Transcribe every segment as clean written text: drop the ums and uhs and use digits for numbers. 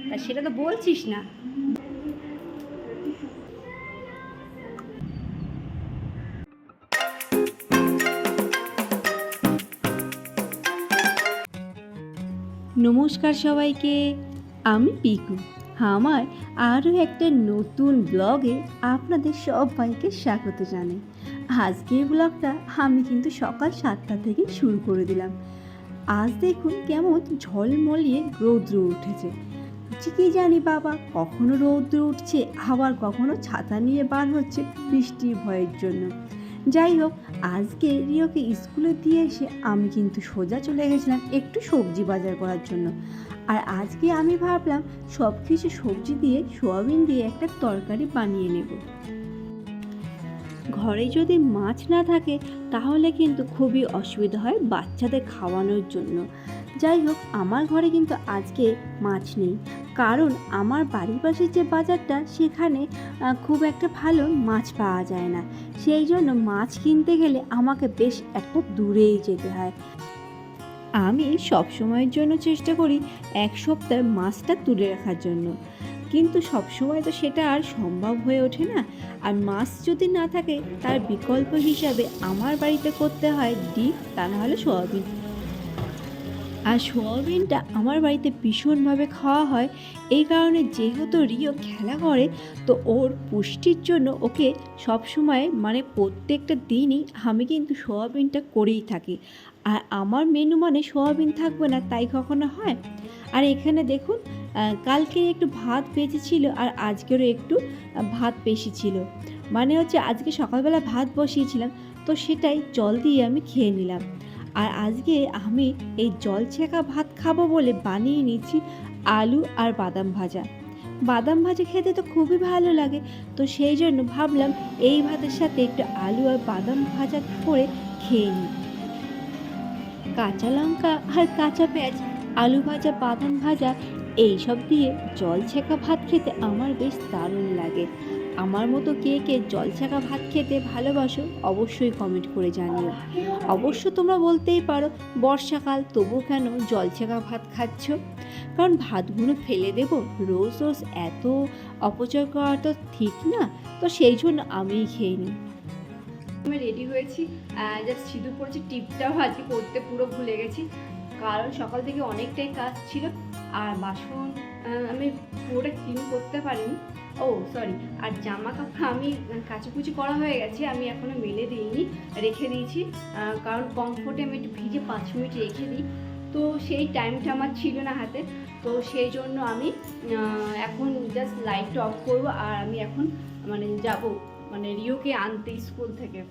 তা সেটা তো বলছিস না। নমস্কার সবাইকে, আমি পিকু। আমার আরও একটা নতুন ব্লগে আপনাদের সবাইকে স্বাগত জানাই। আজকের ব্লগটা আমি কিন্তু সকাল 7টা থেকে শুরু করে দিলাম। আজ দেখুন কেমন ঝলমলিয়ে রৌদ্র উঠেছে। কি জানি বাবা, কখনো রৌদ্র উঠছে আবার কখনো ছাতা নিয়ে বার হচ্ছে বৃষ্টির ভয়ের জন্য। যাই হোক, আজকে রিওকে স্কুলে দিয়ে এসে আমি কিন্তু সোজা চলে গেছিলাম একটু সবজি বাজার করার জন্য। আর আজকে আমি ভাবলাম সব কিছু সবজি দিয়ে সোয়াবিন দিয়ে একটা তরকারি বানিয়ে নেব। ঘরে যদি মাছ না থাকে তাহলে কিন্তু খুবই অসুবিধা হয় বাচ্চাদের খাওয়ানোর জন্য। যাই হোক, আমার ঘরে কিন্তু আজকে মাছ নেই, কারণ আমার বাড়ির পাশের যে বাজারটা সেখানে খুব একটা ভালো মাছ পাওয়া যায় না। সেই জন্য মাছ কিনতে গেলে আমাকে বেশ একটা দূরেই যেতে হয়। আমি সব সময়ের জন্য চেষ্টা করি এক সপ্তাহ মাছটা তুলে রাখার জন্য, কিন্তু সব সময় তো সেটা আর সম্ভব হয়ে ওঠে না। আর মাছ যদি না থাকে তার বিকল্প হিসাবে আমার বাড়িতে করতে হয় ডিম, তা নাহলে সোয়াবিন। আর সোয়াবিনটা আমার বাড়িতে ভীষণভাবে খাওয়া হয়। এই কারণে যেহেতু রিও খেলা করে, তো ওর পুষ্টির জন্য ওকে সবসময় মানে প্রত্যেকটা দিনই আমি কিন্তু সোয়াবিনটা করেই থাকি। আর আমার মেনু মানে সোয়াবিন থাকবে না তাই কখনো হয়। আর এখানে দেখুন, কালকে একটু ভাত বেঁচেছিল আর আজকেরও একটু ভাত বেশি ছিল। মানে হচ্ছে আজকে সকালবেলা ভাত বসিয়েছিলাম, তো সেটাই জল দিয়ে আমি খেয়ে নিলাম। আর আজকে আমি এই জল ছেঁকা ভাত খাবো বলে বানিয়ে নিচ্ছি আলু আর বাদাম ভাজা। বাদাম ভাজা খেতে তো খুবই ভালো লাগে, তো সেই জন্য ভাবলাম এই ভাতের সাথে একটু আলু আর বাদাম ভাজা করে খেয়ে নিই। কাঁচা লঙ্কা আর কাঁচা পেঁয়াজ, আলু ভাজা, বাদাম ভাজা এইসব দিয়ে জল ছেঁকা ভাত খেতে আমার বেশ দারুণ লাগে। আমার মতো কে কে জল ছেঁকা ভাত খেতে ভালোবাসো অবশ্যই কমেন্ট করে জানিও। অবশ্য তোমরা বলতেই পারো বর্ষাকাল তবু কেন জল ছেঁকা ভাত খাচ্ছ, কারণ ভাতগুলো ফেলে দেব, রোজ রোজ এত অপচয় করা তো ঠিক না, তো সেই জন্য আমিই খেয়ে নিই। আমি রেডি হয়েছি, জাস্ট সিঁদুর পরেছি, টিপটাও আজকে করতে পুরো ভুলে গেছি, কারণ সকাল থেকে অনেকটাই কাজ ছিল। আর বাসন আমি পুরোটা ক্লিন করতে পারিনি, ও সরি। আর জামা কাপড় আমি কাচাকুচি করা হয়ে গেছে, আমি এখনও মেলে দিইনি, রেখে দিয়েছি। কারণ কমফোর্টে আমি একটু ভিজে 5 মিনিট রেখে দিই, তো সেই টাইমটা আমার ছিল না হাতে। তো সেই জন্য আমি এখন জাস্ট লাইটটা অফ করবো আর আমি এখন মানে যাব মানে রিওকে আনতে স্কুল থেকে।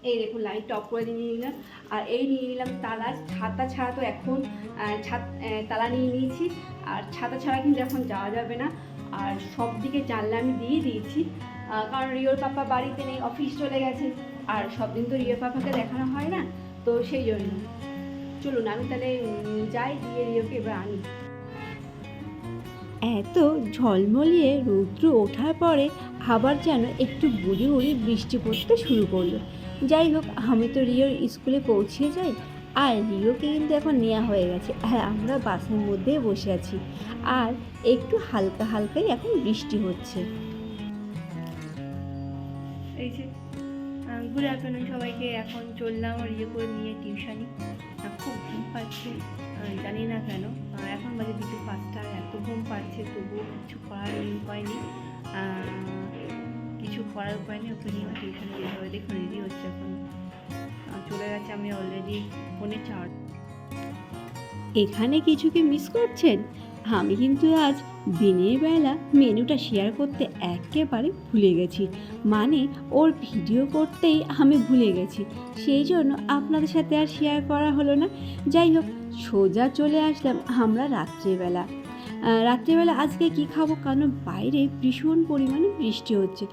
এই দেখুন লাইটটা অফ করে নিয়ে নিলাম, আর এই নিয়ে নিলাম তালা। ছাতা ছাড়া তো এখন তালা নিয়ে নিয়েছি, আর ছাতা ছাড়া কিন্তু এখন যাওয়া যাবে না। আর সব দিকে জানলা আমি দিয়ে দিয়েছি, কারণ রিওর পাপা বাড়িতে নেই, অফিস চলে গেছে, আর সব দিন তো রিওর পাপাকে দেখানো হয় না, তো সেই জন্য চলুন আমি তাহলে যাই, দিয়ে রিওকে এবার আনি। এত ঝলমলিয়ে রৌদ্র ওঠার পরে আবার যেন একটু বুড়ি বুড়ি বৃষ্টি পড়তে শুরু করলো। যাই হোক, আমি তো রিওর স্কুলে পৌঁছে যাই, আর রিওকে কিন্তু এখন নেওয়া হয়ে গেছে, আর আমরা বাসের মধ্যে বসে আছি, আর একটু হালকা হালকাই এখন বৃষ্টি হচ্ছে। এই যে গুড আফটারনুন সবাইকে, এখন চললাম রিও করে নিয়ে টিউশনি। খুব ঘুম পাচ্ছে, জানি না কেন, এখন বাজে দিকে 5টা, এত ঘুম পাচ্ছে তবুও কিছু করার উপায় নেই, ওকে নিয়ে আমার টিউশনে যেতে হবে। দেখুন রেডি হচ্ছে, এখন চলে গেছে, আমি অলরেডি ফোনে চার্জ। এখানে কিছুকে মিস করছেন? আমি কিন্তু আজ দিনের বেলা মেনুটা শেয়ার করতে একেবারে ভুলে গেছি, মানে ওর ভিডিও করতেই আমি ভুলে গেছি, সেই জন্য আপনাদের সাথে আর শেয়ার করা হলো না। যাই হোক, সোজা চলে আসলাম আমরা রাত্রেবেলা। আজকে কি খাবো, কারণ বাইরে ভীষণ পরিমাণে বৃষ্টি হচ্ছে।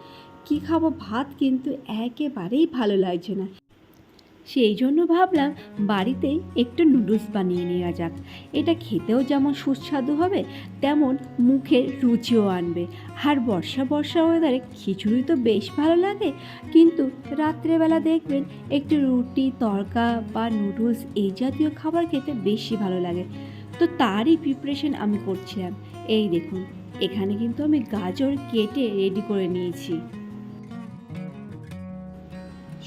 কি খাবো, ভাত কিন্তু একেবারেই ভালো লাগছে না, সেই জন্য ভাবলাম বাড়িতে একটু নুডলস বানিয়ে নেওয়া যাক। এটা খেতেও যেমন সুস্বাদু হবে, তেমন মুখের রুচিও আনবে। আর বর্ষা ওয়েদারে খিচুড়ি তো বেশ ভালো লাগে, কিন্তু রাত্রেবেলা দেখবেন একটু রুটি তড়কা বা নুডলস এই জাতীয় খাবার খেতে বেশি ভালো লাগে। তো তারই প্রিপারেশন আমি করছিলাম। এই দেখুন, এখানে কিন্তু আমি গাজর কেটে রেডি করে নিয়েছি।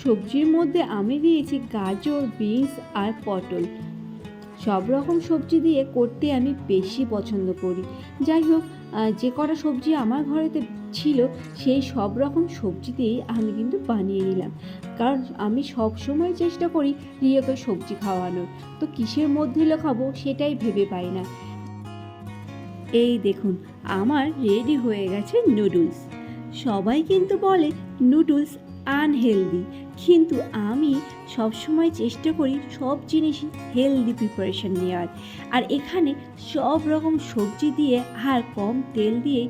সবজির মধ্যে আমি দিয়েছি গাজর, বিনস আর পটল। সব রকম সবজি দিয়ে করতে আমি বেশি পছন্দ করি। যাই হোক, যে কটা সবজি আমার ঘরেতে ছিল সেই সব রকম সবজি দিয়েই আমি কিন্তু বানিয়ে নিলাম, কারণ আমি সব সময় চেষ্টা করি রিয়াকে সবজি খাওয়ানোর। তো কিসের মধ্যে খাবো সেটাই ভেবে পাই না। এই দেখুন, আমার রেডি হয়ে গেছে নুডলস। সবাই কিন্তু বলে নুডলস আনহেলদি, কিন্তু আমি সবসময় চেষ্টা করি সব জিনিসই হেলদি প্রিপারেশন নেওয়ার। আর এখানে সব রকম সবজি দিয়ে আর কম তেল দিয়ে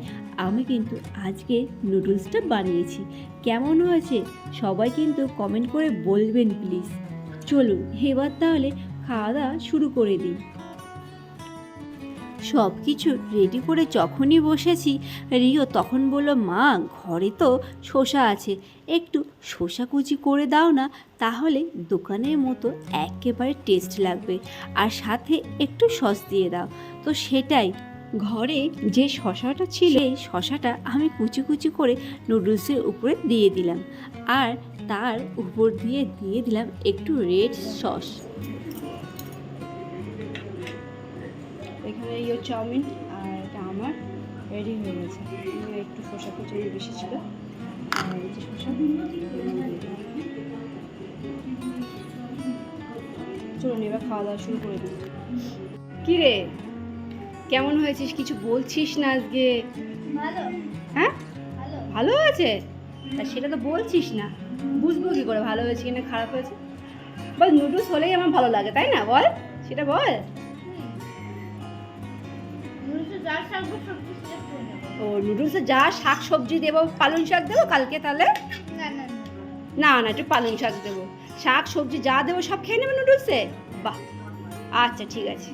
আমি কিন্তু আজকে নুডলসটা বানিয়েছি। কেমন হয়েছে সবাই কিন্তু কমেন্ট করে বলবেন প্লিজ। চলুন এবার তাহলে খাওয়া দাওয়া শুরু করে দিই। সব কিছু রেডি করে যখনই বসেছি, রিও তখন বলল, মা ঘরে তো শসা আছে, একটু শসা কুচি করে দাও না, তাহলে দোকানের মতো একেবারে টেস্ট লাগবে, আর সাথে একটু সস দিয়ে দাও। তো সেটাই, ঘরে যে শসাটা ছিল সেই শসাটা আমি কুচি কুচি করে নুডলসের উপরে দিয়ে দিলাম, আর তার উপর দিয়ে দিলাম একটু রেড সস। এখানে এই চাউমিন আর এটা আমার রেডি হয়ে গেছে। একটু শসা কুচি বেশি ছিল, আর এই যে শসা। চলুন এবার খাওয়া দাওয়া শুরু করে দিই। কী রে, কেমন হয়েছিস? কিছু বলছিস না আজকে? হ্যাঁ, ভালো হয়েছে। তা সেটা তো বলছিস না, বুঝবো কী করে ভালো হয়েছে কিনা খারাপ হয়েছে? বল, নুডলস হলেই আমার ভালো লাগে, তাই না? বল, সেটা বল। ও, নুডলসে যা শাক সবজি দেবো, পালং শাক দেবো কালকে তাহলে? না না, একটু পালং শাক দেবো, শাক সবজি যা দেবো সব খেয়ে নেবে নুডলসে। বাহ, আচ্ছা ঠিক আছে।